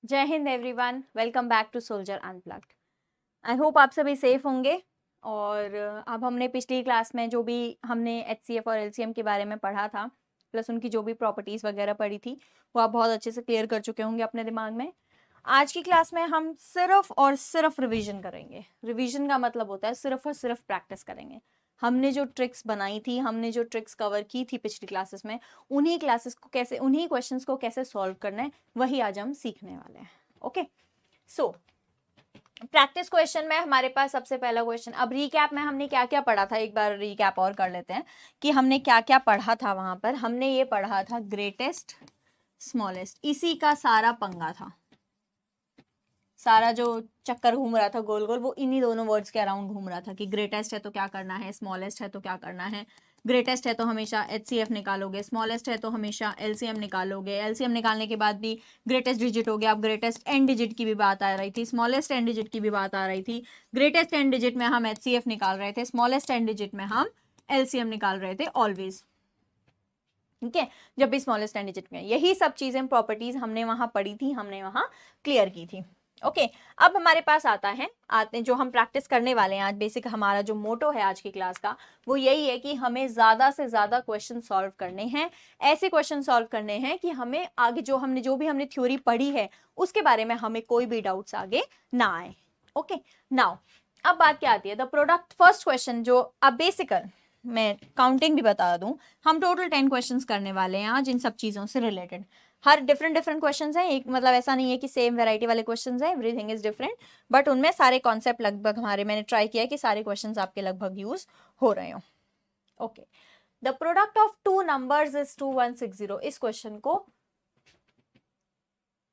जय Hind everyone, welcome back to soldier unplugged. I hope आप सभी सेफ होंगे। और अब हमने पिछली क्लास में जो भी हमने एचसीएफ और एलसीएम के बारे में पढ़ा था, प्लस उनकी जो भी प्रॉपर्टीज वगैरह पढ़ी थी, वो आप बहुत अच्छे से क्लियर कर चुके होंगे अपने दिमाग में। आज की क्लास में हम सिर्फ और सिर्फ रिवीजन करेंगे। रिवीजन का मतलब होता है सिर्फ और सिर्फ प्रैक्टिस करेंगे। हमने जो ट्रिक्स बनाई थी, हमने जो ट्रिक्स कवर की थी पिछली क्लासेस में, उन्हीं क्लासेस को कैसे, उन्हीं क्वेश्चंस को कैसे सॉल्व करना है, वही आज हम सीखने वाले हैं। ओके, सो प्रैक्टिस क्वेश्चन में हमारे पास सबसे पहला क्वेश्चन, अब रीकैप में हमने क्या क्या पढ़ा था, एक बार रीकैप और कर लेते हैं कि हमने क्या क्या पढ़ा था। वहां पर हमने ये पढ़ा था ग्रेटेस्ट स्मॉलेस्ट, इसी का सारा पंगा था, सारा जो चक्कर घूम रहा था गोल गोल, वो इन्हीं दोनों वर्ड्स के अराउंड घूम रहा था कि ग्रेटेस्ट है तो क्या करना है, स्मॉलेस्ट है तो क्या करना है। ग्रेटेस्ट है तो हमेशा एचसीएफ निकालोगे, स्मॉलेस्ट है तो हमेशा एलसीएम निकालोगे। एलसीएम निकालने के बाद भी ग्रेटेस्ट डिजिट हो गया। अब ग्रेटेस्ट एंड डिजिट की भी बात आ रही थी, स्मॉलेस्ट एंड डिजिट की भी बात आ रही थी। ग्रेटेस्ट एंड डिजिट में हम एचसीएफ निकाल रहे थे, स्मॉलेस्ट एंड डिजिट में हम एलसीएम निकाल रहे थे ऑलवेज। ठीक है, जब भी स्मॉलेस्ट एंड डिजिट में, यही सब चीजें प्रॉपर्टीज हमने वहां पढ़ी थी, हमने वहां क्लियर की थी। ओके, अब हमारे पास आते हैं जो हम प्रैक्टिस करने वाले हैं आज। बेसिक हमारा जो मोटो है आज की क्लास का, वो यही है कि हमें ज्यादा से ज्यादा क्वेश्चन सॉल्व करने हैं। ऐसे क्वेश्चन सॉल्व करने हैं कि हमें आगे जो भी हमने थ्योरी पढ़ी है उसके बारे में हमें कोई भी डाउट्स आगे ना आए। ओके, नाउ अब बात क्या आती है, द प्रोडक्ट। फर्स्ट क्वेश्चन जो अब बेसिक, मैं काउंटिंग भी बता दूं, हम टोटल 10 क्वेश्चंस करने वाले हैं आज इन सब चीजों से रिलेटेड। हर डिफरेंट क्वेश्चंस हैं, एक मतलब ऐसा नहीं है कि सेम वैरायटी वाले क्वेश्चंस हैं, एवरीथिंग इज डिफरेंट, बट उनमें सारे कॉन्सेप्ट लगभग मैंने ट्राई किया कि सारे क्वेश्चंस आपके लगभग यूज हो रहे हो। Okay, the product of two numbers is 2160। इस क्वेश्चन को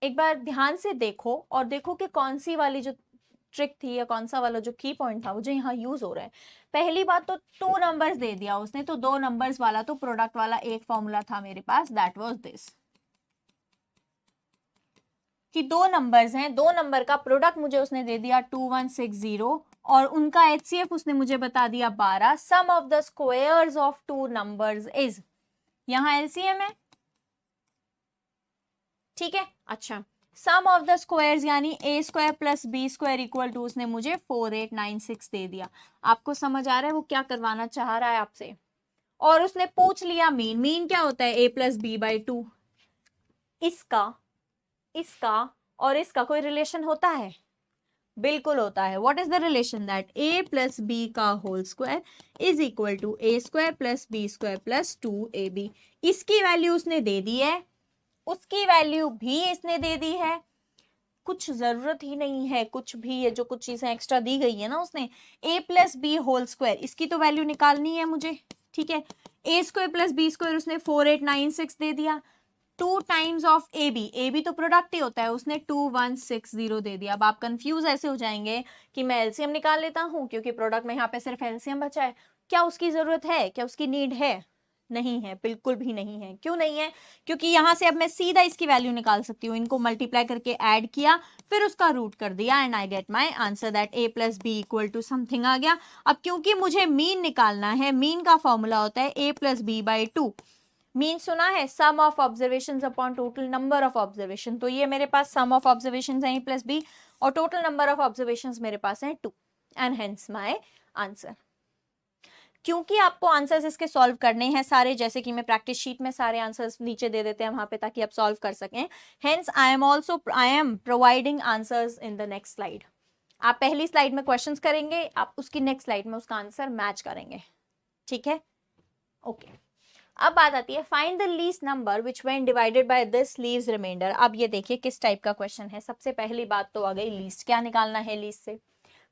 एक बार ध्यान से देखो और देखो कि कौन सी वाली जो ट्रिक थी या कौन सा वाला जो की पॉइंट था वो जो यहाँ यूज हो रहा है। पहली बात तो टू नंबर्स दे दिया उसने, तो दो नंबर्स वाला तो प्रोडक्ट वाला एक फॉर्मूला था मेरे पास, दैट वाज दिस, कि दो नंबर्स हैं, दो नंबर का प्रोडक्ट मुझे उसने दे दिया 2160 और उनका एचसीएफ उसने मुझे बता दिया 12। Sum of the squares of two numbers is, यहां एलसीएम है, ठीक है। अच्छा, सम ऑफ द स्क्वायर्स यानी a square plus b square equal to, उसने मुझे 4896 दे दिया। आपको समझ आ रहा है वो क्या करवाना चाह रहा है आपसे। और उसने पूछ लिया मीन। मीन क्या होता है, ए प्लस बी बाई 2। इसका इसका और इसका कोई रिलेशन होता है? बिल्कुल होता है। What is the relation? That a plus b का whole square is equal to a square plus b square plus 2ab। इसकी वैल्यू उसने दे दी है, उसकी वैल्यू भी इसने दे दी है, कुछ जरूरत ही नहीं है कुछ भी, ये जो कुछ चीजें एक्स्ट्रा दी गई है ना उसने, ए प्लस बी होल स्क्वायर, इसकी तो वैल्यू निकालनी है मुझे, ठीक है। ए स्क्वायर प्लस बी स्क्वायर उसने 4896 दे दिया, 2 टाइम्स ऑफ ए बी तो प्रोडक्ट ही होता है, उसने 2160 दे दिया। अब आप कंफ्यूज ऐसे हो जाएंगे कि मैं एलसीएम निकाल लेता हूं क्योंकि प्रोडक्ट में यहाँ पे सिर्फ एलसीएम बचा है। क्या उसकी जरूरत है, क्या उसकी नीड है? नहीं है, बिल्कुल भी नहीं है। क्यों नहीं है? क्योंकि यहां से अब मैं सीधा इसकी वैल्यू निकाल सकती हूँ। इनको मल्टीप्लाई करके ऐड किया, फिर उसका रूट कर दिया and I get my answer that a plus b equal to something आ गया। अब क्योंकि मुझे मीन निकालना है, मीन का फॉर्मूला होता है a plus b by 2। Mean सुना है, sum of observation upon total number of observation. तो ये मेरे पास सम ऑफ ऑब्जर्वेशन है ए प्लस बी और टोटल नंबर ऑफ ऑब्जर्वेशन मेरे पास है 2 एंड हेंस माई आंसर। क्योंकि आपको आंसर्स इसके सॉल्व करने हैं सारे, जैसे कि मैं प्रैक्टिस शीट में सारे आंसर्स नीचे दे देते हैं वहां पे ताकि आप सॉल्व कर सकें। Hence I am providing answers in the next slide. आप पहली स्लाइड में क्वेश्चंस करेंगे, आप उसकी नेक्स्ट स्लाइड में उसका आंसर मैच करेंगे, ठीक है। ओके, अब बात आती है find the least number which when divided by this leaves remainder. अब ये देखिए किस टाइप का क्वेश्चन है। सबसे पहली बात तो आ गई लीस्ट, क्या निकालना है लीस्ट से।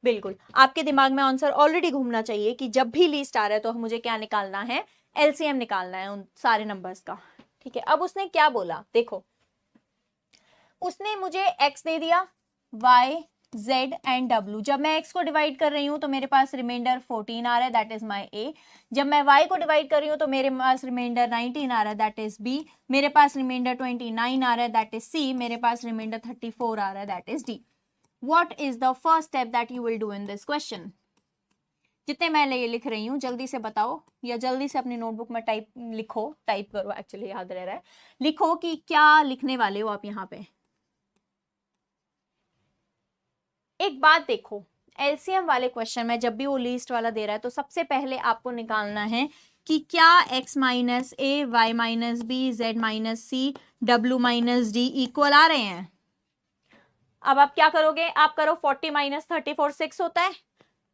बिल्कुल आपके दिमाग में आंसर ऑलरेडी घूमना चाहिए कि जब भी लीस्ट आ रहा है तो मुझे क्या निकालना है, एलसीएम निकालना है उन सारे नंबर्स का, ठीक है। अब उसने क्या बोला देखो, उसने मुझे x दे दिया, y z एंड w। जब मैं x को डिवाइड कर रही हूं तो मेरे पास रिमाइंडर 14 आ रहा है, दैट इज माय a। जब मैं y को डिवाइड कर रही हूं तो मेरे पास रिमाइंडर 19 आ रहा है, दैट इज b। मेरे पास रिमाइंडर 29 आ रहा है, दैट इज c। मेरे पास रिमाइंडर 34 आ रहा है, that is d। What is the first step that you will do in this question? जितने मैं ये लिख रही हूँ जल्दी से बताओ, या जल्दी से अपनी नोटबुक में टाइप करो, एक्चुअली याद रह रहा है, लिखो कि क्या लिखने वाले हो आप यहाँ पे। एक बात देखो, एलसीएम वाले क्वेश्चन में जब भी वो लीस्ट वाला दे रहा है तो सबसे पहले आपको निकालना है कि क्या x minus a, y minus b, z minus c, डब्ल्यू माइनस डी इक्वल आ रहे हैं। अब आप क्या करोगे, आप करो 40 माइनस 34 6 होता है,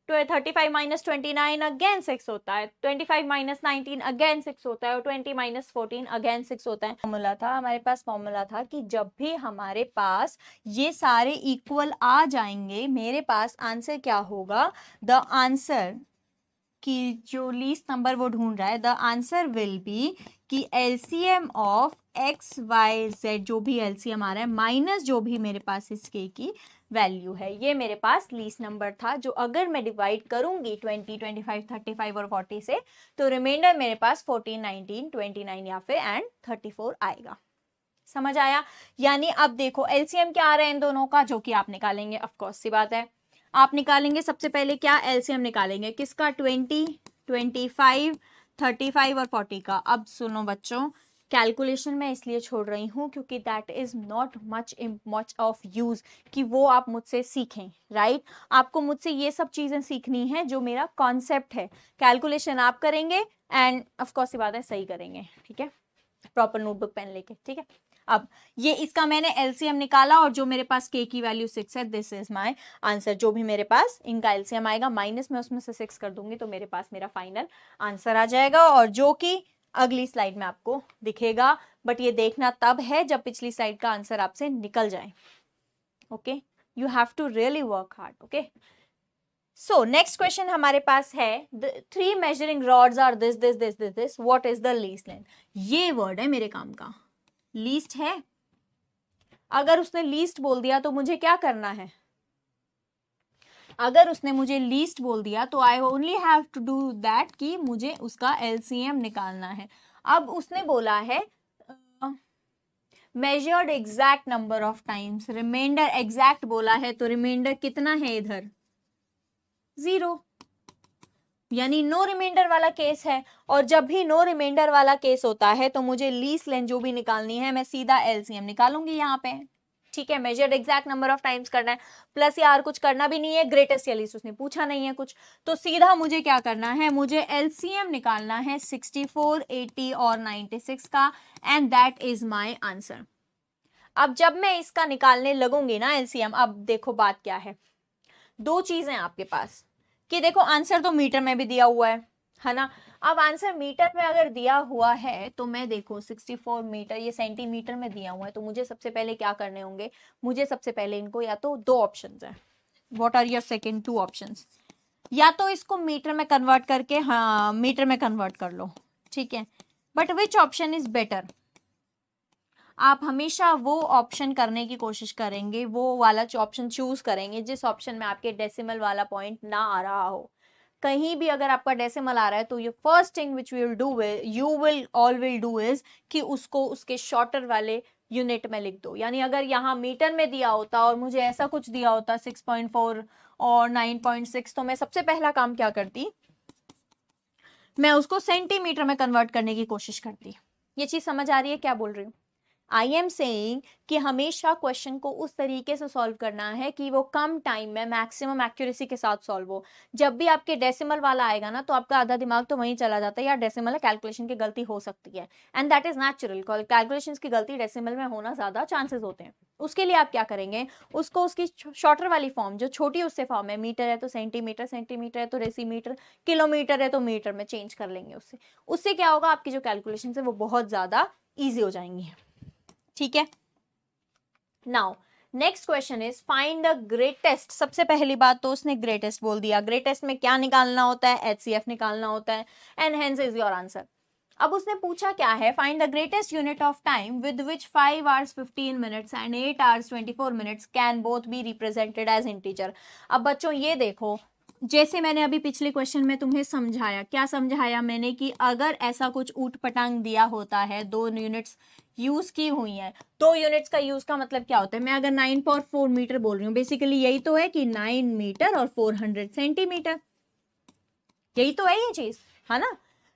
35 माइनस 29 अगेन 6 होता है, 25 माइनस 19 अगेन 6 होता है, और 20 माइनस 14 अगेन 6 होता है। फॉर्मूला था हमारे पास, फॉर्मूला था कि जब भी हमारे पास ये सारे इक्वल आ जाएंगे, मेरे पास आंसर क्या होगा, द आंसर कि जो लीस्ट नंबर वो ढूंढ रहा है, द आंसर विल बी कि LCM of X Y Z, जो भी एलसीएम आ रहा है माइनस जो भी मेरे पास इसके की वैल्यू है, ये मेरे पास लीस्ट नंबर था, जो अगर मैं डिवाइड करूंगी 20, 25, 35 और 40 से, तो रिमाइंडर मेरे पास 14, 19, 29 या फिर एंड 34 आएगा। समझ आया? यानी अब देखो एलसीएम क्या आ रहा है इन दोनों का, जो कि आप निकालेंगे, ऑफ कोर्स सी बात है, आप निकालेंगे सबसे पहले क्या, एलसीएम निकालेंगे किसका, 20, 25, 35 और 40 का। अब सुनो बच्चों, कैलकुलेशन मैं इसलिए छोड़ रही हूं क्योंकि that is not much of use कि वो आप मुझसे सीखें, राइट? आपको मुझसे ये सब चीजें सीखनी है जो मेरा कॉन्सेप्ट है। कैलकुलेशन आप करेंगे एंड ऑफ कोर्स ये बात है सही करेंगे, ठीक है, प्रॉपर नोटबुक पेन लेके, ठीक है। अब ये इसका मैंने एलसीएम निकाला और जो मेरे पास के की वैल्यू 6 है, दिस इज माय आंसर। जो भी मेरे पास इनका एलसीएम आएगा माइनस में उसमें से 6 कर दूंगी तो मेरे पास मेरा फाइनल आंसर आ जाएगा, और जो कि अगली स्लाइड में आपको दिखेगा, बट ये देखना तब है जब पिछली स्लाइड का आंसर आपसे निकल जाए। Okay, you have to really work hard. Okay, so next question हमारे पास है, 3 measuring rods are this this this this this, what is the least length. ये वर्ड है मेरे काम का, लीस्ट है। अगर उसने लीस्ट बोल दिया तो मुझे क्या करना है, अगर उसने मुझे लीस्ट बोल दिया तो I only have to do that कि मुझे उसका एलसीएम निकालना है। अब उसने बोला है measured exact number of times, remainder exact बोला है, तो रिमाइंडर कितना है इधर, 0, यानी नो रिमाइंडर वाला केस है। और जब भी नो रिमाइंडर वाला केस होता है तो मुझे लीस्ट लेंथ जो भी निकालनी है मैं सीधा एलसीएम निकालूंगी यहाँ पे, ठीक है। Measured exact number of times करना है, प्लस यार कुछ करना भी नहीं है, ग्रेटेस्ट या लीस्ट उसने पूछा नहीं है कुछ, तो सीधा मुझे क्या करना है, मुझे एलसीएम निकालना है 64, 80 और 96 का, and that is my answer. अब जब मैं इसका निकालने लगूंगी ना एलसीएम, अब देखो बात क्या है, दो चीजें आपके पास कि देखो आंसर तो मीटर में भी दिया हुआ है ना। अब आंसर मीटर में अगर दिया हुआ है तो मैं देखो 64 मीटर, ये सेंटीमीटर में दिया हुआ है, तो मुझे सबसे पहले क्या करने होंगे, मुझे सबसे पहले इनको, या तो दो ऑप्शंस हैं, what are your second two options, या तो इसको मीटर में कन्वर्ट करके, हाँ मीटर में कन्वर्ट कर लो, ठीक है, but which option is better, आप हमेशा वो ऑप्शन करने की कोशिश करेंगे, वो वाला ऑप्शन चूज करेंगे जिस ऑप्शन में आपके डेसिमल वाला पॉइंट ना आ रहा हो। कहीं भी अगर आपका डेसिमल आ रहा है तो ये first thing which will do, you will all will do is कि उसको उसके शॉर्टर वाले यूनिट में लिख दो। यानी अगर यहाँ मीटर में दिया होता और मुझे ऐसा कुछ दिया होता 6.4 और 9.6, तो मैं सबसे पहला काम क्या करती, मैं उसको सेंटीमीटर में कन्वर्ट करने की कोशिश करती। ये चीज समझ आ रही है क्या बोल रही हूँ? आई एम सेइंग कि हमेशा क्वेश्चन को उस तरीके से सॉल्व करना है कि वो कम टाइम में मैक्सिमम एक्यूरेसी के साथ सॉल्व हो। जब भी आपके डेसिमल वाला आएगा ना तो आपका आधा दिमाग तो वहीं चला जाता है, यार डेसिमल है, कैलकुलेशन की गलती हो सकती है, and that is natural, calculation की गलती डेसिमल में होना ज्यादा चांसेस होते हैं। उसके लिए आप क्या करेंगे, उसको उसकी शॉर्टर वाली फॉर्म, जो छोटी उससे फॉर्म है, मीटर है तो सेंटीमीटर, सेंटीमीटर है तो डेसीमीटर, किलोमीटर है तो मीटर में चेंज कर लेंगे उससे। उससे क्या होगा, आपकी जो कैलकुलेशन है वो बहुत ज्यादा ईजी हो जाएंगी, ठीक है। Now next question is find the greatest. सबसे पहली बात तो उसने ग्रेटेस्ट बोल दिया, ग्रेटेस्ट में क्या निकालना होता है, एचसीएफ निकालना होता है, and hence is your answer. अब उसने पूछा क्या है, find the greatest unit of time with which 5 hours 15 minutes and 8 hours 24 minutes can both be represented as integer. अब बच्चों ये देखो, जैसे मैंने अभी पिछले क्वेश्चन में तुम्हें समझाया, क्या समझाया मैंने, कि अगर ऐसा कुछ ऊट पटांग दिया होता है, 2 यूनिट्स यूज की हुई हैं, 2 यूनिट्स का यूज का मतलब क्या होता है, मैं अगर 9.4 मीटर बोल रही हूँ, बेसिकली यही तो है कि 9 मीटर और 400 सेंटीमीटर, यही तो है ये चीज, है ना।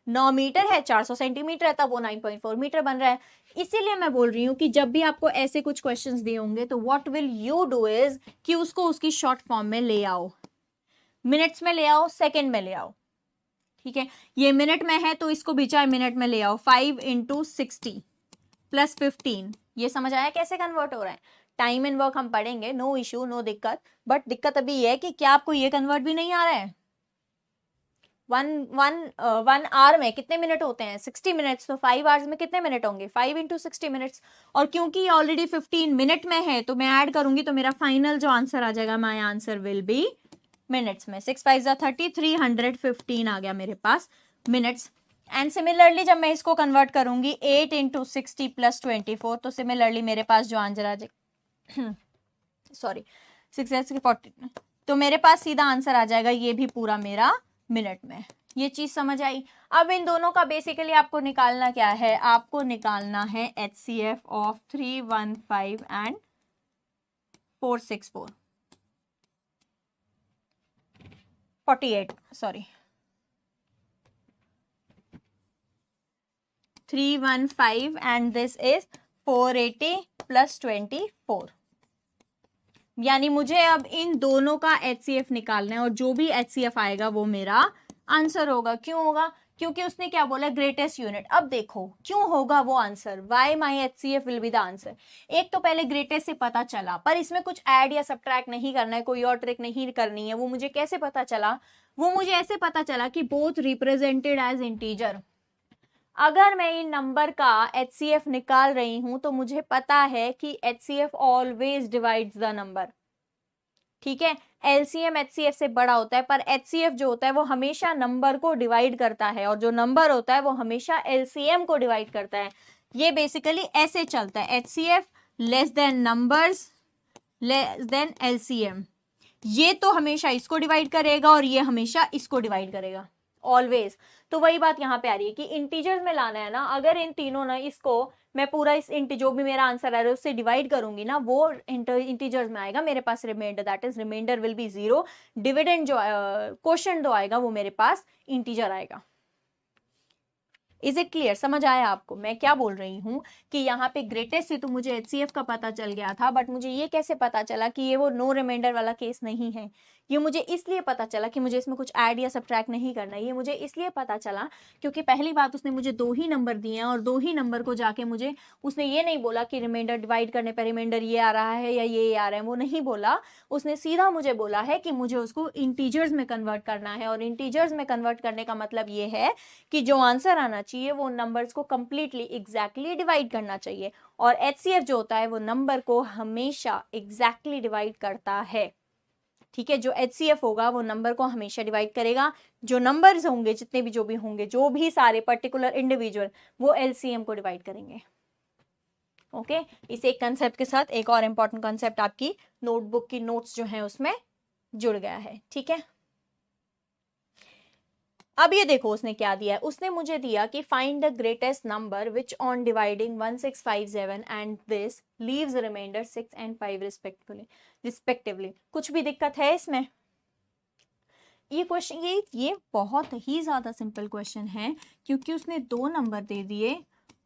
9 मीटर है, 400 सेंटीमीटर है, तब वो 9.4 मीटर बन रहा है। इसीलिए मैं बोल रही हूँ कि जब भी आपको ऐसे कुछ क्वेश्चंस दिए होंगे तो what will you do is कि उसको उसकी शॉर्ट फॉर्म में ले आओ, मिनट्स में ले आओ, सेकेंड में ले आओ, ठीक है। ये मिनट में है तो इसको भी चाहे मिनट में ले आओ, 5 × 60 + 15। ये समझ आया कैसे कन्वर्ट हो रहा है? टाइम एंड वर्क हम पढ़ेंगे, नो इश्यू, नो दिक्कत, बट दिक्कत अभी ये है कि क्या आपको ये कन्वर्ट भी नहीं आ रहा है? वन आवर में कितने मिनट होते हैं? 60 मिनट्स। तो 5 आवर्स में कितने मिनट होंगे? 5 × 60 मिनट्स। और क्योंकि ये ऑलरेडी 15 मिनट में है तो मैं ऐड करूंगी तो मेरा फाइनल जो आंसर आ जाएगा, my answer will B minutes में। 6 × 5 = 30, 315 आ गया मेरे पास मिनट्स। एंड सिमिलरली जब मैं इसको कन्वर्ट करूंगी 8 × 60 + 24, तो सिमिलरली मेरे पास जो आंसर आ जाएगा, सॉरी 6 × 40, तो मेरे पास सीधा आंसर आ जाएगा ये भी पूरा मेरा मिनट में। ये चीज समझ आई? अब इन दोनों का बेसिकली आपको निकालना क्या है? आपको निकालना है HCF of 315 and 464 48, sorry 315 and this is 480 + 24। यानी मुझे अब इन दोनों का HCF निकालना है और जो भी HCF आएगा वो मेरा आंसर होगा। क्यों होगा? क्योंकि उसने क्या बोला? Greatest unit. अब देखो क्यों होगा वो answer, why my HCF will be the answer. एक तो पहले ग्रेटेस्ट से पता चला, पर इसमें कुछ ऐड या सब्ट्रैक्ट नहीं करना है, कोई और ट्रिक नहीं करनी है। वो मुझे कैसे पता चला? वो मुझे ऐसे पता चला कि बोथ रिप्रेजेंटेड एज इंटीजर। अगर मैं इन नंबर का HCF निकाल रही हूं तो मुझे पता है कि HCF always divides the number, ठीक है। LCM HCF से बड़ा होता है, पर HCF जो होता है वो हमेशा नंबर को डिवाइड करता है, और जो नंबर होता है वो हमेशा LCM को डिवाइड करता है। ये बेसिकली ऐसे चलता है, HCF less than numbers less than LCM। ये तो हमेशा इसको डिवाइड करेगा और ये हमेशा इसको डिवाइड करेगा, ऑलवेज। तो वही बात यहाँ पे आ रही है कि इंटीजर्स में लाना है ना। अगर इन तीनों ना, इसको मैं पूरा इस जो भी मेरा आंसर आ रहा है उससे डिवाइड करूंगी ना, वो इंटीजर्स में आएगा मेरे पास remainder, that is remainder will be 0। Dividend जो क्वोशिएंट जो आएगा वो मेरे पास इंटीजर आएगा। Is it clear? समझ आया आपको मैं क्या बोल रही हूँ? कि यहाँ पे ग्रेटेस्ट से तो मुझे HCF का पता चल गया था, बट मुझे ये कैसे पता चला कि ये वो नो रिमाइंडर वाला केस नहीं है? ये मुझे इसलिए पता चला कि मुझे इसमें कुछ ऐड या सब्ट्रैक्ट नहीं करना। ये मुझे इसलिए पता चला क्योंकि पहली बात उसने मुझे 2 ही नंबर दिए हैं, और 2 ही नंबर को जाके मुझे उसने ये नहीं बोला कि रिमाइंडर डिवाइड करने पर रिमाइंडर ये आ रहा है या ये आ रहा है, वो नहीं बोला। उसने सीधा मुझे बोला है कि मुझे उसको इंटीजर्स में कन्वर्ट करना है, और इंटीजर्स में कन्वर्ट करने का मतलब ये है कि जो आंसर आना चाहिए वो नंबर्स को कंप्लीटली एग्जैक्टली डिवाइड करना चाहिए, और HCF जो होता है वो नंबर को हमेशा एग्जैक्टली डिवाइड करता है, ठीक है। जो HCF होगा वो नंबर को हमेशा डिवाइड करेगा। जो नंबर्स होंगे जितने भी, जो भी होंगे, जो भी सारे पर्टिकुलर इंडिविजुअल, वो LCM को डिवाइड करेंगे। ओके, इस एक कंसेप्ट के साथ एक और इंपॉर्टेंट कंसेप्ट आपकी नोटबुक की नोट्स जो है उसमें जुड़ गया है, ठीक है। अब ये देखो उसने क्या दिया है। उसने मुझे दिया कि find the greatest number which on dividing 1657 and this leaves remainder 6 and 5 respectively. कुछ भी दिक्कत है इसमें? ये क्वेश्चन ये बहुत ही ज्यादा सिंपल क्वेश्चन है, क्योंकि उसने 2 नंबर दे दिए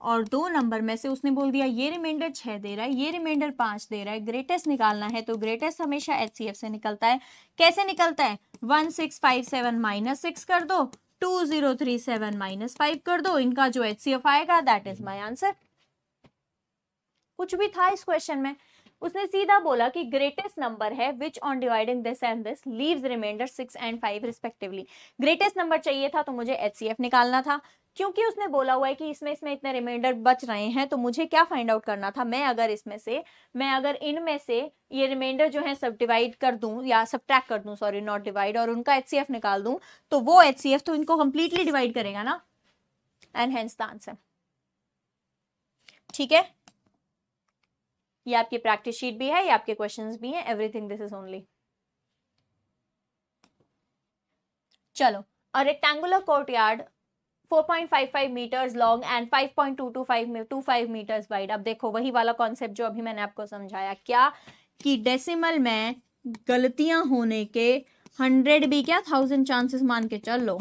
और 2 नंबर में से उसने बोल दिया ये रिमाइंडर 6 दे रहा है, ये रिमाइंडर 5 दे रहा है। ग्रेटेस्ट निकालना है तो ग्रेटेस्ट हमेशा HCF से निकलता है। कैसे निकलता है? 1657 -6 कर दो, 2037 -5 कर दो, इनका जो HCF आएगा दैट इज माय आंसर। कुछ भी था इस क्वेश्चन में? उसने सीधा बोला कि ग्रेटेस्ट नंबर है which on dividing this and this leaves remainder 6 and 5 respectively. Greatest number चाहिए था तो मुझे HCF निकालना था। क्योंकि उसने बोला हुआ है कि इसमें इतने रिमाइंडर बच रहे हैं, तो मुझे क्या फाइंड आउट करना था? मैं अगर इनमें से ये रिमाइंडर जो है सब डिवाइड कर दूं या सब्ट्रैक्ट कर दूं, सॉरी नॉट डिवाइड, और उनका HCF निकाल दूं, तो वो HCF तो इनको कंप्लीटली डिवाइड करेगा ना, एंड हेंस द आंसर। ठीक है, ये आपकी प्रैक्टिस शीट भी है, ये आपके क्वेश्चंस भी हैं, एवरीथिंग दिस इज ओनली। चलो, a rectangular courtyard 4.55 metres long and 5.225 metres wide. अब देखो वही वाला कॉन्सेप्ट जो अभी मैंने आपको समझाया, क्या कि डेसिमल में गलतियां होने के 100 भी क्या 1000 चांसेस मान के चल लो,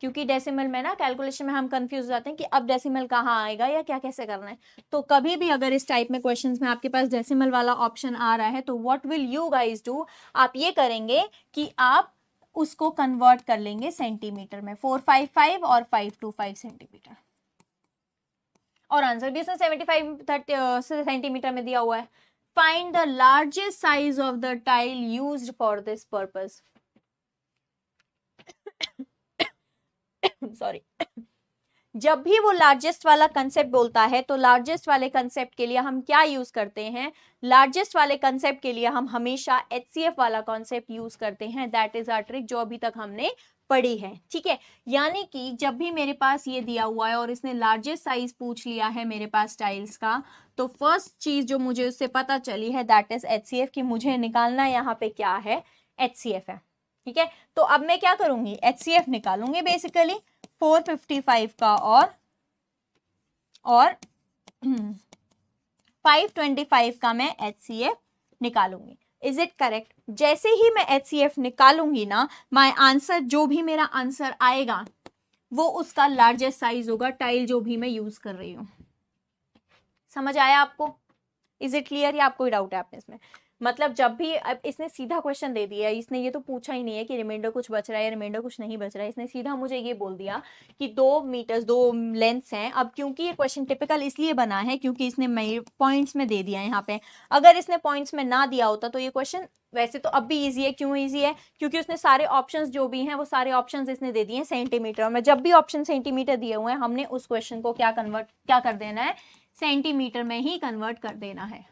क्योंकि डेसिमल में ना कैलकुलेशन में हम कंफ्यूज हो जाते हैं कि अब डेसिमल कहाँ आएगा या क्या कैसे करना है। तो कभी भी अगर इस टाइप में क्वेश्चंस में आपके पास डेसिमल वाला ऑप्शन आ रहा है तो what will you guys do, आप ये करेंगे कि आप उसको कन्वर्ट कर लेंगे सेंटीमीटर में, 455 और 525 सेंटीमीटर। और आंसर भी इसमें 75 सेंटीमीटर में दिया हुआ है। Find the largest size of the tile used for this purpose. Sorry, जब भी वो लार्जेस्ट वाला कंसेप्ट बोलता है तो लार्जेस्ट वाले कंसेप्ट के लिए हम क्या यूज करते हैं, लार्जेस्ट वाले कंसेप्ट के लिए हम हमेशा HCF वाला कॉन्सेप्ट यूज करते हैं। दैट इज आवर ट्रिक जो अभी तक हमने पढ़ी है, ठीक है। यानी कि जब भी मेरे पास ये दिया हुआ है और इसने लार्जेस्ट साइज पूछ लिया है मेरे पास टाइल्स का, तो फर्स्ट चीज जो मुझे उससे पता चली है दैट इज HCF, कि मुझे निकालना यहाँ पे क्या है, HCF है, ठीक है। तो अब मैं क्या करूंगी, HCF निकालूंगी बेसिकली 455 का और 525 का मैं HCF निकालूंगी। Is it correct? जैसे ही मैं HCF निकालूंगी ना, माय आंसर, जो भी मेरा आंसर आएगा वो उसका लार्जेस्ट साइज होगा टाइल जो भी मैं यूज कर रही हूं। समझ आया आपको? इज इट क्लियर या आपको डाउट है आपने इसमें? मतलब जब भी, अब इसने सीधा क्वेश्चन दे दिया, इसने ये तो पूछा ही नहीं है कि रिमाइंडर कुछ बच रहा है या रिमाइंडर कुछ नहीं बच रहा है, इसने सीधा मुझे ये बोल दिया कि 2 मीटर्स 2 लेंथ्स हैं। अब क्योंकि ये क्वेश्चन टिपिकल इसलिए बना है क्योंकि इसने पॉइंट्स में दे दिया है यहाँ पे। अगर इसने पॉइंट्स में ना दिया होता तो ये क्वेश्चन वैसे तो अब भी इजी है। क्यों इजी है? क्योंकि उसने सारे ऑप्शंस जो भी हैं वो सारे ऑप्शंस इसने दे दिए हैं सेंटीमीटर में। जब भी ऑप्शन सेंटीमीटर दिए हुए हैं हमने उस क्वेश्चन को क्या कर देना है, सेंटीमीटर में ही कन्वर्ट कर देना है।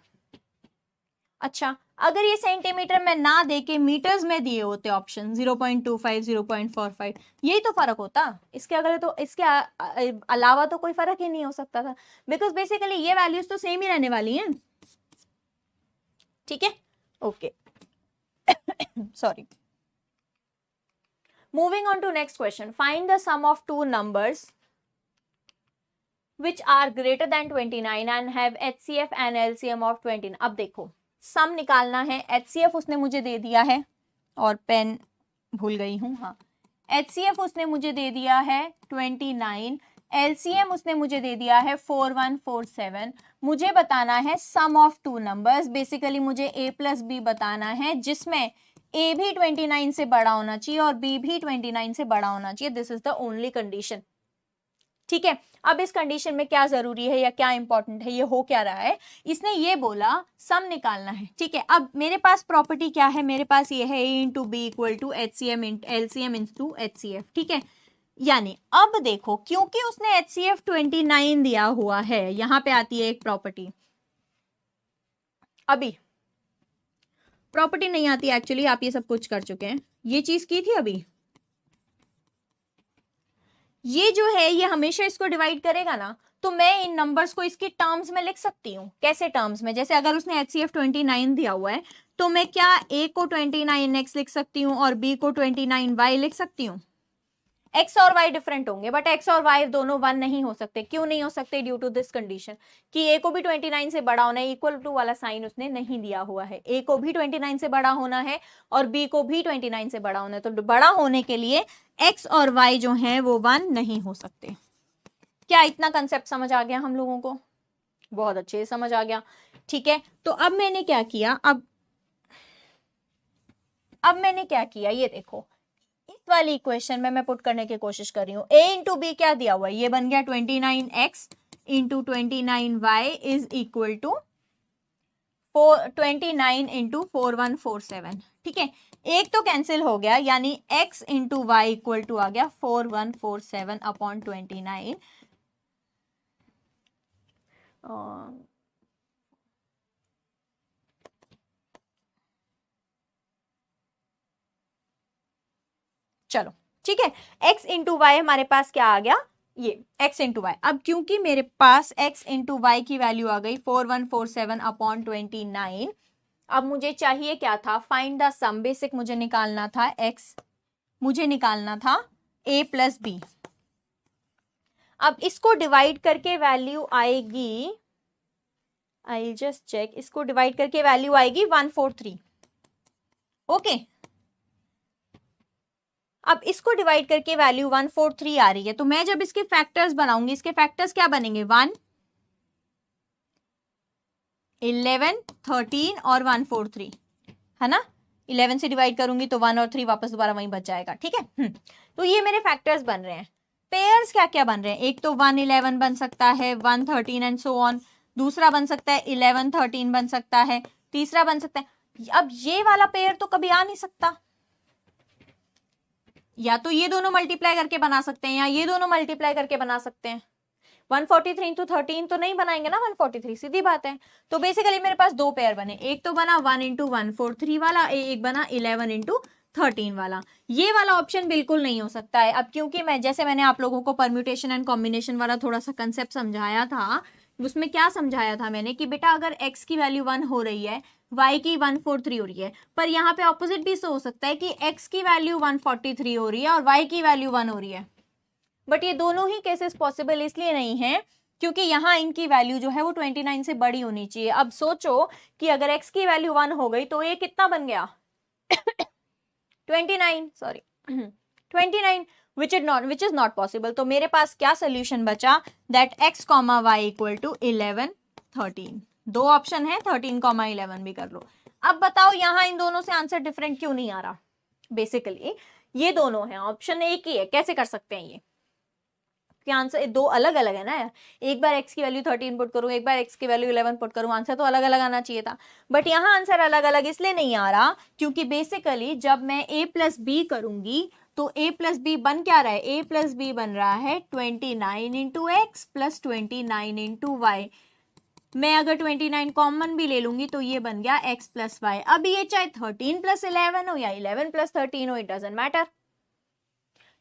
अच्छा, अगर ये सेंटीमीटर में ना देके मीटर्स में दिए होते ऑप्शन 0.25 0.45, यही तो फर्क होता। इसके अगर तो इसके अलावा तो कोई फर्क ही नहीं हो सकता था, बिकॉज बेसिकली ये वैल्यूज तो सेम ही रहने वाली हैं, ठीक है। Okay, sorry. Moving on to next question, find the sum of two numbers which are greater than 29 and have HCF and LCM of 20। अब देखो सम निकालना है। HCF उसने मुझे दे दिया है, और पेन भूल गई हूं, हाँ। HCF उसने मुझे दे दिया है 29, LCM उसने मुझे दे दिया है 4147। मुझे बताना है sum of two numbers, basically मुझे A प्लस B बताना है, जिसमें A भी 29 से बड़ा होना चाहिए और B भी 29 से बड़ा होना चाहिए। This is the only condition, ठीक है। अब इस कंडीशन में क्या जरूरी है या क्या इंपॉर्टेंट है, ये हो क्या रहा है, इसने ये बोला सम निकालना है, ठीक है। अब मेरे पास प्रॉपर्टी क्या है, मेरे पास ये है A into B equal to LCM into HCF, ठीक है। यानी अब देखो, क्योंकि उसने HCF 29 दिया हुआ है, यहां पे आती है एक प्रॉपर्टी। अभी प्रॉपर्टी नहीं आती एक्चुअली, आप ये सब कुछ कर चुके हैं, ये चीज की थी अभी। ये जो है ये हमेशा इसको डिवाइड करेगा ना, तो मैं इन नंबर्स को इसकी टर्म्स में लिख सकती हूँ। कैसे टर्म्स में? जैसे अगर उसने HCF 29 दिया हुआ है तो मैं क्या A को 29x लिख सकती हूँ और B को 29y लिख सकती हूँ। x और y डिफरेंट होंगे, बट x और y दोनों 1 नहीं हो सकते। क्यों नहीं हो सकते? ड्यू टू दिस कंडीशन कि A को भी 29 से बड़ा होना है, इक्वल टू वाला साइन उसने नहीं दिया हुआ है। A को भी 29 से बड़ा होना है और B को भी 29 से बड़ा होना है, तो बड़ा होने के लिए x और y जो हैं वो 1 नहीं हो सकते। क्या इतना कंसेप्ट समझ आ गया हम लोगों को? बहुत अच्छे से समझ आ गया, ठीक है। तो अब मैंने क्या किया, अब मैंने क्या किया, ये देखो, इस वाली इक्वेशन में मैं पुट करने की कोशिश कर रही हूँ। A इंटू बी क्या दिया हुआ है, ये बन गया 29x into 29y is equal to 29 into 4147, ठीक है। एक तो कैंसिल हो गया, यानी x into y equal to आ गया 4147 अपॉन 29। चलो ठीक है, x इंटू वाई हमारे पास क्या आ गया, ये x इंटू वाई। अब क्योंकि मेरे पास x इंटू वाई की वैल्यू आ गई 4147 अपॉन 29, अब मुझे चाहिए क्या था, फाइंड द सम। बेसिक मुझे निकालना था x, मुझे निकालना था a प्लस बी। अब इसको डिवाइड करके वैल्यू आएगी, आई जस्ट चेक, इसको डिवाइड करके वैल्यू आएगी 143। ओके, अब इसको डिवाइड करके वैल्यू 143 आ रही है, तो मैं जब इसके फैक्टर्स बनाऊंगी, इसके फैक्टर्स क्या बनेंगे, 1, 11, 13 और 143, है ना। 11 से डिवाइड करूंगी तो 1 और 3 वापस दोबारा वहीं बच जाएगा, ठीक है। तो ये मेरे फैक्टर्स बन रहे हैं। पेयर्स क्या क्या बन रहे हैं, एक तो 1, 11 बन सकता है, 1, 13 एंड सो ऑन। दूसरा बन सकता है 11, 13 बन सकता है। तीसरा बन सकता है, अब ये वाला पेयर तो कभी आ नहीं सकता, या तो ये दोनों मल्टीप्लाई करके बना सकते हैं या ये दोनों मल्टीप्लाई करके बना सकते हैं। 143 इंटू 13 तो नहीं बनाएंगे ना 143, सीधी बात है। तो बेसिकली मेरे पास दो पेयर बने, एक तो बना 1 इंटू 143 वाला, एक बना 11 इंटू 13 वाला। ये वाला ऑप्शन बिल्कुल नहीं हो सकता है। अब क्योंकि मैंने आप लोगों को परम्यूटेशन एंड कॉम्बिनेशन वाला थोड़ा सा कंसेप्ट समझाया था, उसमें क्या समझाया था मैंने कि बेटा अगर x की वैल्यू 1 हो रही है, y की 143 हो रही है, पर यहाँ पे ऑपोजिट भी हो सकता है कि x की वैल्यू 143 हो रही है और y की वैल्यू 1 हो रही है। बट ये दोनों ही केसेस पॉसिबल इसलिए नहीं है क्योंकि यहाँ इनकी वैल्यू जो है वो 29 से बड़ी होनी चाहिए। अब सोचो कि अगर x की वैल्यू 1 हो गई तो ये कितना बन गया 29, sorry 29, which is not possible। तो मेरे पास क्या सोल्यूशन बचा, that x, y equal to 11, 13। दो ऑप्शन है, 13, 11 भी कर लो। अब बताओ यहाँ इन दोनों से आंसर डिफरेंट क्यों नहीं आ रहा। बेसिकली ये दोनों है, ऑप्शन एक ही है, कैसे कर सकते हैं ये कि आंसर दो अलग अलग है ना। एक बार x की वैल्यू 13 पुट करूं, एक बार x की वैल्यू 11 पुट करूं, आंसर तो अलग अलग आना चाहिए था। बट यहाँ आंसर अलग अलग इसलिए नहीं आ रहा क्योंकि बेसिकली जब मैं a प्लस बी करूंगी तो a प्लस बी बन क्या रहा है, a प्लस बी बन रहा है 29 into X plus 29 into Y. मैं अगर 29 कॉमन भी ले लूंगी तो ये बन गया x प्लस वाई। अब ये चाहे 13 प्लस 11 हो या 11 प्लस 13 हो, इट डजेंट मैटर।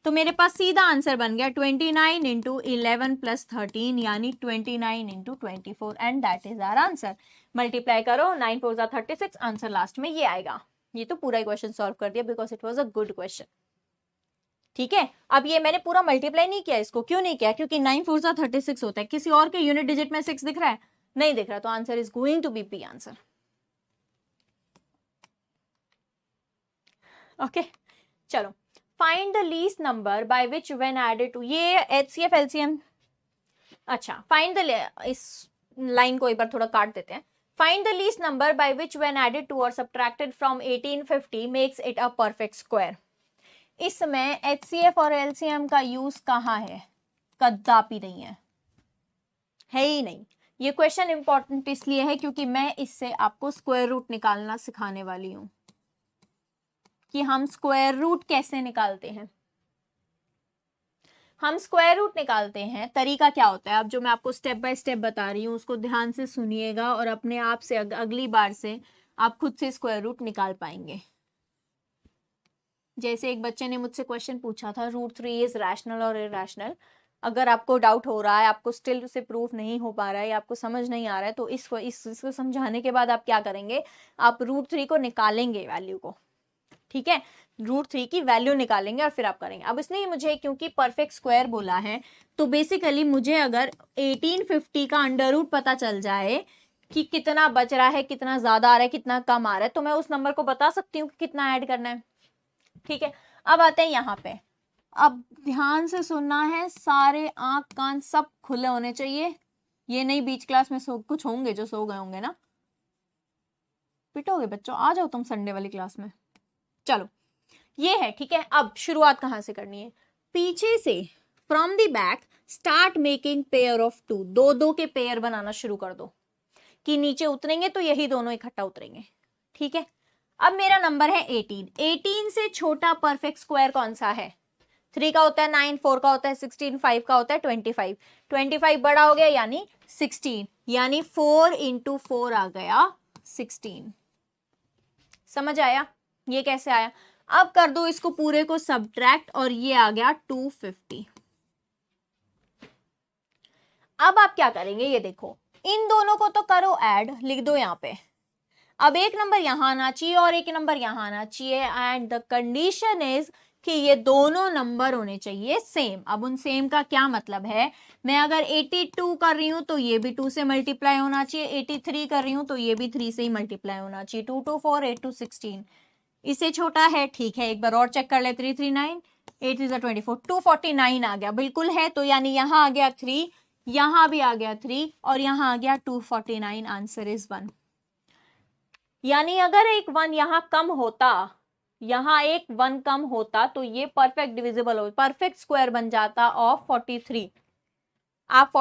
तो मेरे पास सीधा आंसर बन गया 29 इंटू 11 प्लस 13 यानी 29 इंटू 24 and that is our answer. Multiply करो, 9 4 36, आंसर लास्ट में ये आएगा। ये तो पूरा क्वेश्चन सॉल्व कर दिया because it was a good question. ठीक है, अब ये मैंने पूरा मल्टीप्लाई नहीं किया, इसको क्यों नहीं किया, क्योंकि 9 4 36 होता है। किसी और के यूनिट डिजिट में 6 दिख रहा है, नहीं दिख रहा, तो answer is going to be b answer. Okay चलो, find the least number by which when added to, ये HCF LCM। अच्छा, फाइंड द, इस लाइन को एक बार थोड़ा काट देते हैं। Find the least number by which when added to और subtracted from 1850 makes it a perfect square. इसमें HCF और LCM का यूज कहाँ है, कदापि नहीं है, है ही नहीं। ये क्वेश्चन इंपॉर्टेंट इसलिए है क्योंकि मैं इससे आपको स्क्वायर रूट निकालना सिखाने वाली हूं कि हम स्क्वायर रूट कैसे निकालते हैं। हम स्क्वायर रूट निकालते हैं, तरीका क्या होता है, अब जो मैं आपको स्टेप बाय स्टेप बता रही हूँ उसको ध्यान से सुनिएगा और अपने आप से अगली बार से आप खुद से स्क्वायर रूट निकाल पाएंगे। जैसे एक बच्चे ने मुझसे क्वेश्चन पूछा था, √3 इज रैशनल और इरैशनल। अगर आपको डाउट हो रहा है, आपको स्टिल उसे प्रूफ नहीं हो पा रहा है या आपको समझ नहीं आ रहा है, तो इसको समझाने के बाद आप क्या करेंगे, आप √3 को निकालेंगे वैल्यू को, ठीक है, √3 की वैल्यू निकालेंगे और फिर आप करेंगे। अब इसने मुझे क्योंकि परफेक्ट स्क्वायर बोला है तो बेसिकली मुझे अगर 1850 का अंडर रूट पता चल जाए कि कितना बच रहा है, कितना ज्यादा आ रहा है, कितना कम आ रहा है, तो मैं उस नंबर को बता सकती हूँ कि कितना ऐड करना है। ठीक है, अब आते हैं यहाँ पे। अब ध्यान से सुनना है, सारे आंख कान सब खुले होने चाहिए। ये नहीं बीच क्लास में कुछ होंगे जो सो गए होंगे ना, पिटोगे बच्चों, आ जाओ तुम संडे वाली क्लास में। चलो ये है, ठीक है। अब शुरुआत कहां से करनी है, पीछे से, from the back start making pair of 2, दो दो के पेयर बनाना शुरू कर दो कि नीचे उतरेंगे तो यही दोनों इकट्ठा उतरेंगे। ठीक है, अब मेरा नंबर है 18। 18 से छोटा परफेक्ट स्क्वायर कौन सा है, 3 का होता है 9, 4 का होता है 16, 5 का होता है 25। 25 बड़ा हो गया यानी 16, यानी 4 इंटू 4 आ गया 16। समझ आया ये कैसे आया। अब कर दो इसको पूरे को सब्ट्रैक्ट और ये आ गया 250। अब आप क्या करेंगे, ये देखो, इन दोनों को तो करो ऐड, लिख दो यहां पे। अब एक नंबर यहां आना चाहिए और एक नंबर यहां आना चाहिए एंड द कंडीशन इज कि ये दोनों नंबर होने चाहिए सेम। अब उन सेम का क्या मतलब है, मैं अगर 82 कर रही हूं तो ये भी 2 से मल्टीप्लाई होना चाहिए, 83 कर रही हूं तो ये भी 3 से ही मल्टीप्लाई होना चाहिए। 2 2 4 8 2 16, इससे छोटा है, ठीक है, एक बार और चेक कर ले, 339, 8 is 24, 249 आ गया, बिल्कुल है। तो यानी यहाँ आ गया 3, यहाँ भी आ गया 3 और यहाँ आ गया 249, आंसर इज 1। यानी अगर एक 1 यहाँ कम होता, यहाँ एक 1 कम होता तो ये परफेक्ट डिविजिबल हो, परफेक्ट स्क्वायर बन जाता ऑफ 43। आप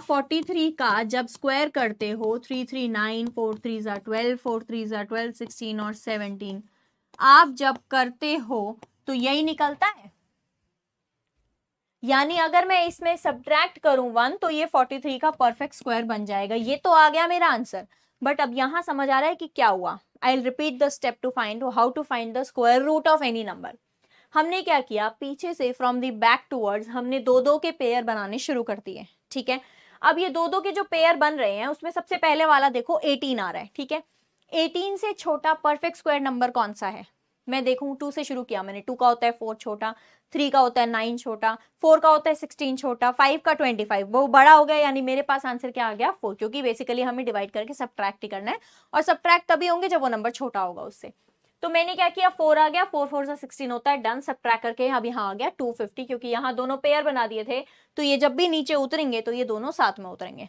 43 का जब स्क्वायर करते हो, 339, 4 3 12, 4 3 12, 16 और 17 आप जब करते हो तो यही निकलता है। यानी अगर मैं इसमें सब्ट्रैक्ट करूं 1 तो ये 43 का परफेक्ट स्क्वायर बन जाएगा। ये तो आ गया मेरा आंसर, बट अब यहां समझ आ रहा है कि क्या हुआ। I will repeat the step to find how to find the square root of any number. हमने क्या किया, पीछे से फ्रॉम द बैक टूवर्ड्स हमने दो दो के पेयर बनाने शुरू कर दिए, ठीक है। अब ये दो दो के जो पेयर बन रहे हैं उसमें सबसे पहले वाला देखो 18 आ रहा है, ठीक है। 18 से छोटा परफेक्ट स्क्वायर नंबर कौन सा है, मैं देखूं, 2 से शुरू किया मैंने, 2 का होता है 4 छोटा, 3 का होता है 9 छोटा, 4 का होता है 16 छोटा, 5 का 25 वो बड़ा हो गया। यानी मेरे पास आंसर क्या आ गया, 4, क्योंकि बेसिकली हमें डिवाइड करके सब्ट्रैक्ट ही करना है, और सब्ट्रैक्ट तभी होंगे जब वो नंबर छोटा होगा उससे। तो मैंने क्या किया, 4 आ गया, 4 4 से 16 होता है, डन। सब्ट्रैक्ट करके अब यहाँ आ गया 250, क्योंकि यहाँ दोनों पेयर बना दिए थे, तो ये जब भी नीचे उतरेंगे तो ये दोनों साथ में उतरेंगे,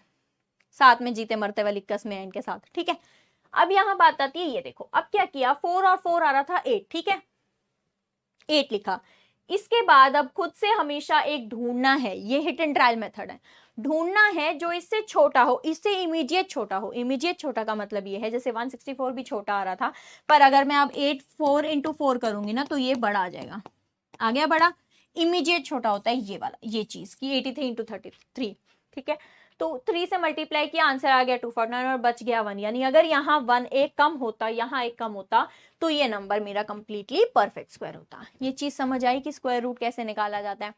साथ में जीते मरते वाली कस्म है इनके साथ, ठीक है। अब यहाँ बात आती है, ये देखो अब क्या किया, 4 और 4 आ रहा था 8, ठीक है, 8 लिखा। इसके बाद अब खुद से हमेशा एक ढूंढना है, ये हिट एंड ट्रायल मेथड है, ढूंढना है जो इससे छोटा हो, इससे इमीडिएट छोटा हो। इमीडिएट छोटा का मतलब ये है, जैसे 164 भी छोटा आ रहा था, पर अगर मैं अब 8 4 इंटू 4 करूंगी ना तो ये बड़ा आ जाएगा, आ गया बड़ा। इमीडिएट छोटा होता है ये वाला, ये चीज की 83 इंटू 33, ठीक है। तो 3 से मल्टीप्लाई किया, आंसर आ गया 249 और बच गया 1। यानी अगर यहाँ 1 एक कम होता, यहाँ एक कम होता, तो ये नंबर मेरा कंप्लीटली परफेक्ट स्क्वायर होता। ये चीज समझ आई कि स्क्वायर रूट कैसे निकाला जाता है।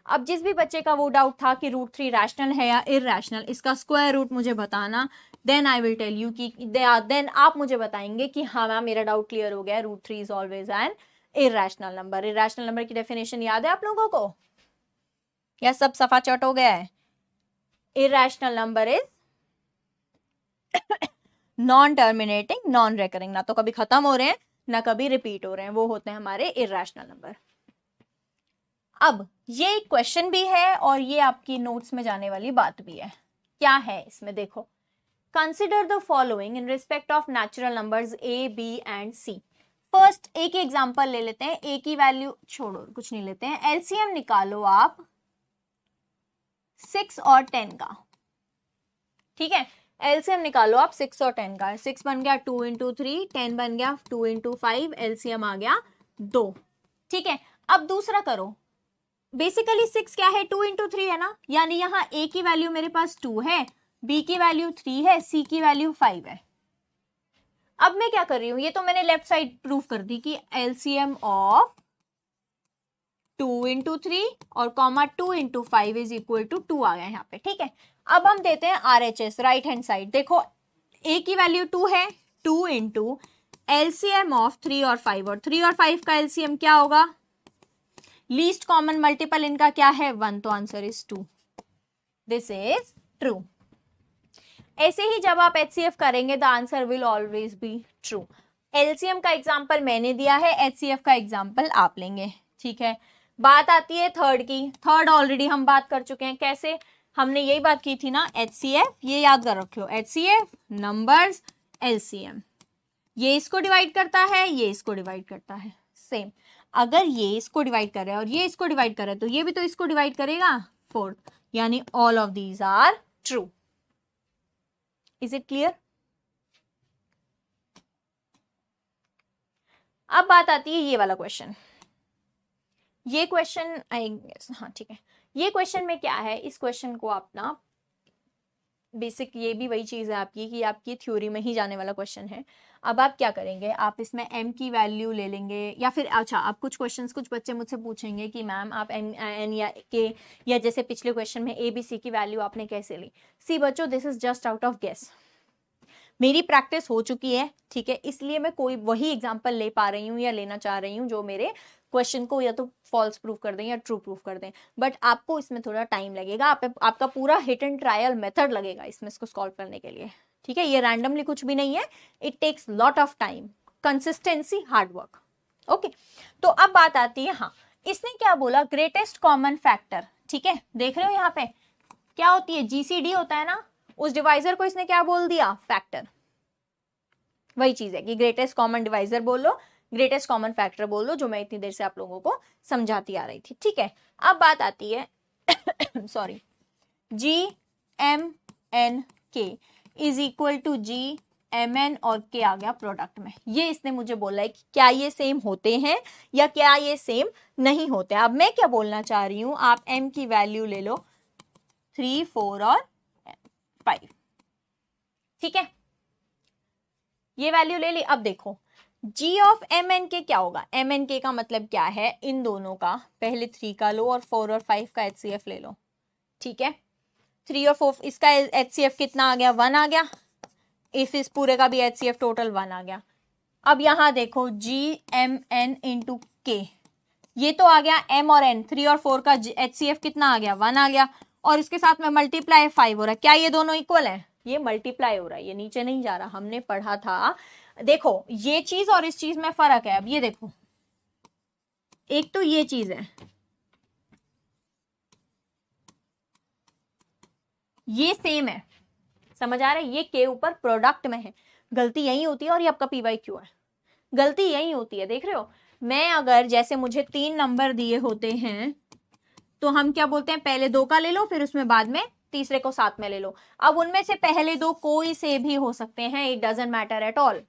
अब जिस भी बच्चे का वो डाउट था कि √3 रैशनल है या इरैशनल, इसका स्क्वायर रूट मुझे बताना, then I will tell you कि देन आप मुझे बताएंगे कि हाँ मैम मेरा डाउट क्लियर हो गया, √3 is always an irrational number. Irrational number की डेफिनेशन याद है आप लोगों को, या सब सफा चट हो गया है? Irrational number is non terminating, non recurring, ना तो कभी खत्म हो रहे हैं ना कभी रिपीट हो रहे हैं, वो होते हैं हमारे इरैशनल नंबर। अब ये एक क्वेश्चन भी है और ये आपकी नोट्स में जाने वाली बात भी है। क्या है इसमें, देखो, consider the following in respect of natural numbers A B and C. First एक एग्जांपल ले लेते हैं, ए की वैल्यू छोड़ो, कुछ नहीं लेते हैं, एलसीएम निकालो आप 6 और 10 का, ठीक है। एलसीएम निकालो आप 6 और 10 का, 6 बन गया 2 इंटू 3, 10 बन गया 2 इंटू 5, एलसीएम आ गया 2, ठीक है। अब दूसरा करो, बेसिकली 6 क्या है, 2 इंटू 3 है ना, यानी यहाँ ए की वैल्यू मेरे पास 2 है, बी की वैल्यू 3 है, सी की वैल्यू 5 है। अब मैं क्या कर रही हूं, ये तो मैंने लेफ्ट साइड प्रूफ कर दी कि एलसीएम ऑफ 2 इंटू 3 और comma 2 into 5 is equal to 2 आ गया यहाँ पे, ठीक है। अब हम देते हैं आरएचएस, राइट हैंड साइड। देखो ए की वैल्यू 2 है, 2 इंटू एलसीएम ऑफ 3 और 5, और 3 और 5 का एलसीएम क्या होगा, लीस्ट कॉमन मल्टीपल इनका क्या है 1, तो answer is 2। This is true. ऐसे ही जब आप एचसीएफ करेंगे the answer will always be true. LCM का एग्जांपल मैंने दिया है, एचसीएफ का एग्जांपल आप लेंगे, ठीक है। बात आती है थर्ड की, थर्ड ऑलरेडी हम बात कर चुके हैं। कैसे, हमने यही बात की थी ना, एचसीएफ, ये याद कर रखो, एचसीएफ नंबर्स एलसीएम, ये इसको डिवाइड करता है, ये इसको डिवाइड करता है, सेम। अगर ये इसको डिवाइड कर रहा है और ये इसको डिवाइड कर रहा है तो ये भी तो इसको डिवाइड करेगा, फोर्थ, यानी all of these are true. Is it clear? अब बात आती है ये वाला क्वेश्चन, ये क्वेश्चन आई गेस, हाँ ठीक है। ये क्वेश्चन में क्या है, इस क्वेश्चन को आप ना बेसिक, ये भी वही चीज है आपकी कि आपकी थ्योरी में ही जाने वाला क्वेश्चन है। अब आप क्या करेंगे, आप इसमें m की वैल्यू ले लेंगे, या फिर अच्छा आप कुछ क्वेश्चंस, कुछ बच्चे मुझसे पूछेंगे कि मैम आप m n या k, या जैसे पिछले क्वेश्चन में a b c की वैल्यू आपने कैसे ली। सी बच्चों, this is just out of guess, मेरी प्रैक्टिस हो चुकी है, ठीक है, इसलिए मैं कोई वही एग्जाम्पल ले पा रही हूँ या लेना चाह रही हूँ जो मेरे क्वेश्चन को या तो फॉल्स प्रूफ कर दें या ट्रू प्रूफ कर दें। बट आपको इसमें थोड़ा टाइम लगेगा, आपका पूरा हिट एंड ट्रायल मेथड लगेगा इसमें, इसको सॉल्व करने के लिए, ठीक है। ये रैंडमली कुछ भी नहीं है, it takes lot of time, consistency, hard work. Okay, तो अब बात आती है, हाँ इसने क्या बोला, ग्रेटेस्ट कॉमन फैक्टर। ठीक है, देख रहे हो यहाँ पे क्या होती है, जीसीडी होता है ना, उस डिवाइजर को इसने क्या बोल दिया, फैक्टर। वही चीज है कि ग्रेटेस्ट कॉमन डिवाइजर बोल लो, ग्रेटेस्ट कॉमन फैक्टर बोल लो, जो मैं इतनी देर से आप लोगों को समझाती आ रही थी। ठीक है, अब बात आती है sorry, G M N K is equal to G M N, और के आ गया प्रोडक्ट में। ये इसने मुझे बोला है कि क्या ये सेम होते हैं या क्या ये सेम नहीं होते। अब मैं क्या बोलना चाह रही हूं, आप एम की वैल्यू ले लो 3, 4 और 5। ठीक है, ये वैल्यू ले ली। अब देखो g ऑफ एम एन के क्या होगा, एम एन के का मतलब क्या है, इन दोनों का पहले 3 का लो और 4 और 5 का HCF ले लो। ठीक है, 3 और 4 इसका HCF कितना आ गया, 1 आ गया। इस पूरे का भी HCF टोटल 1 आ गया। अब यहां देखो GMN इंटू के, ये तो आ गया m और n, 3 और 4 का HCF कितना आ गया, 1 आ गया, और इसके साथ में मल्टीप्लाई 5 हो रहा है। क्या ये दोनों इक्वल है, ये मल्टीप्लाई हो रहा है, ये नीचे नहीं जा रहा। हमने पढ़ा था, देखो ये चीज और इस चीज में फर्क है। अब ये देखो, एक तो ये चीज है, ये सेम है, समझ आ रहा है, ये के ऊपर प्रोडक्ट में है। गलती यही होती है, और ये आपका PYQ है, गलती यही होती है। देख रहे हो, मैं अगर जैसे मुझे 3 नंबर दिए होते हैं तो हम क्या बोलते हैं, पहले 2 का ले लो, फिर उसमें बाद में तीसरे को साथ में ले लो। अब उनमें से पहले 2 कोई से भी हो सकते हैं, it doesn't matter at all.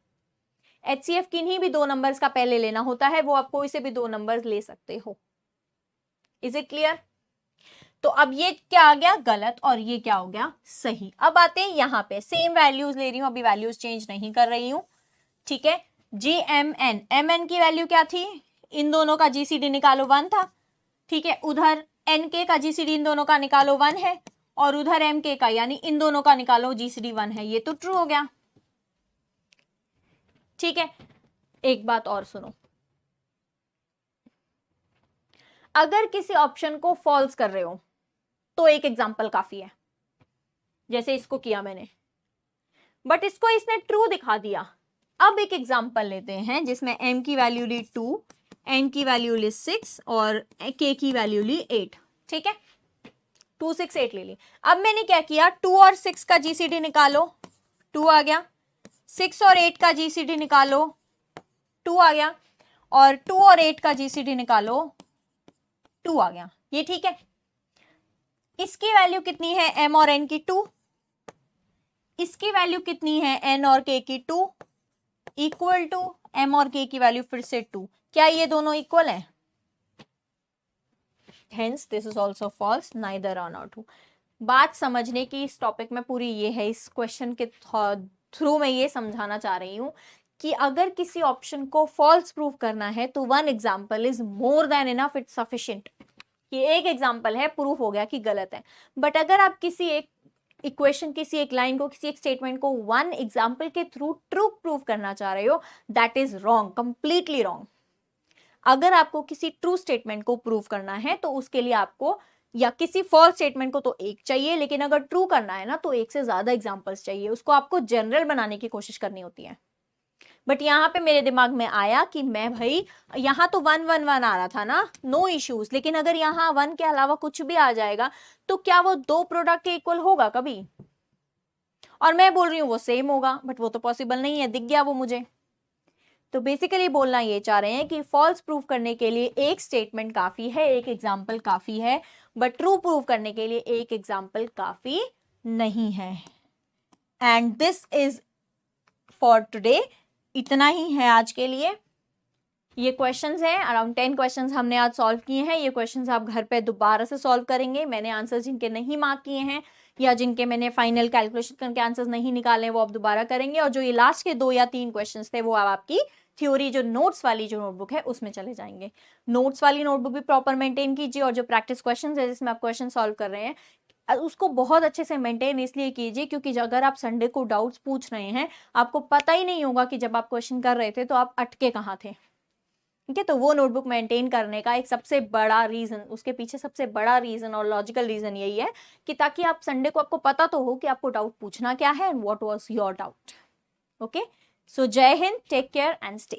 HCF किन्हीं भी 2 नंबर्स का पहले लेना होता है, वो आप कोई से भी 2 नंबर्स ले सकते हो। Is it clear? तो अब ये क्या आ गया, गलत, और ये क्या हो गया, सही। अब आते हैं यहाँ पे, सेम वैल्यूज ले रही हूं, अभी वैल्यूज चेंज नहीं कर रही हूं। ठीक है, GMN, MN की वैल्यू क्या थी, इन दोनों का GCD निकालो 1 था। ठीक है, उधर NK का GCD इन दोनों का निकालो 1 है, और उधर MK का यानी इन दोनों का निकालो GCD 1 है। ये तो ट्रू हो गया। ठीक है, एक बात और सुनो, अगर किसी ऑप्शन को फॉल्स कर रहे हो तो एक एग्जांपल काफी है, जैसे इसको किया मैंने, बट इसको इसने ट्रू दिखा दिया। अब एक एग्जांपल लेते हैं जिसमें m की वैल्यू ली 2, n की वैल्यू ली 6 और k की वैल्यू ली 8। ठीक है, 2, 6, 8 ले ली। अब मैंने क्या किया, 2 और 6 का GCD निकालो, 2 आ गया, 6 और 8 का GCD निकालो, 2 आ गया, और 2 और 8 का GCD निकालो, 2 आ गया। ये ठीक है, इसकी वैल्यू कितनी है, m और n की 2, इसकी वैल्यू कितनी है, n और k की 2, इक्वल टू m और k की वैल्यू फिर से 2। क्या ये दोनों इक्वल है? Hence this is also false, neither are not true। बात समझने की इस टॉपिक में पूरी ये है, इस क्वेश्चन के थ्रू मैं ये समझाना चाह रही हूं कि अगर किसी ऑप्शन को फॉल्स प्रूव करना है तो 1 example is more than enough, it's sufficient. ये एक एग्जाम्पल है, प्रूफ हो गया कि गलत है। बट अगर आप किसी एक इक्वेशन, किसी एक लाइन को, किसी एक स्टेटमेंट को 1 एग्जाम्पल के थ्रू ट्रू प्रूव करना चाह रहे हो, that is wrong, completely wrong. अगर आपको किसी ट्रू स्टेटमेंट को प्रूव करना है तो उसके लिए आपको, या किसी फॉल्स स्टेटमेंट को तो एक चाहिए, लेकिन अगर ट्रू करना है ना तो एक से ज्यादा एग्जांपल्स चाहिए। उसको आपको जनरल बनाने की कोशिश करनी होती है। बट यहाँ पे मेरे दिमाग में आया कि मैं भाई, यहाँ तो 1 1 1 आ रहा था ना, नो इश्यूज, लेकिन अगर यहाँ 1 के अलावा कुछ भी आ जाएगा तो क्या वो 2 प्रोडक्ट के इक्वल होगा कभी? और मैं बोल रही हूँ वो सेम होगा, बट वो तो पॉसिबल नहीं है, दिख गया वो मुझे। तो बेसिकली बोलना ये चाह रहे हैं कि फॉल्स प्रूफ करने के लिए एक स्टेटमेंट काफी है, एक एग्जाम्पल काफी है, बट ट्रू प्रूफ करने के लिए एक एग्जाम्पल काफी नहीं है। And this is for today, इतना ही है आज के लिए। ये क्वेश्चंस हैं, अराउंड 10 क्वेश्चंस हमने आज सॉल्व किए हैं। ये क्वेश्चंस आप घर पे दोबारा से सॉल्व करेंगे। मैंने आंसर्स जिनके नहीं मार्क किए हैं या जिनके मैंने फाइनल कैलकुलेशन करके आंसर्स नहीं निकाले वो आप दोबारा करेंगे, और जो ये लास्ट के 2 या 3 क्वेश्चंस थे वो आप आपकी थ्योरी जो नोट्स वाली जो नोटबुक है उसमें चले जाएंगे। नोट्स वाली नोटबुक भी प्रॉपर मेंटेन कीजिए, और जो प्रैक्टिस क्वेश्चंस है जिसमें आप क्वेश्चन सॉल्व कर रहे हैं उसको बहुत अच्छे से मेंटेन इसलिए कीजिए क्योंकि अगर आप संडे को डाउट्स पूछ रहे हैं, आपको पता ही नहीं होगा कि जब आप क्वेश्चन कर रहे थे तो आप अटके कहाँ थे। ठीक है, तो वो नोटबुक मेंटेन करने का एक सबसे बड़ा रीजन, उसके पीछे सबसे बड़ा रीजन और लॉजिकल रीजन यही है कि ताकि आप संडे को आपको पता तो हो कि आपको डाउट पूछना क्या है and what was your doubt. Okay, so जय हिंद, टेक केयर एंड स्टे।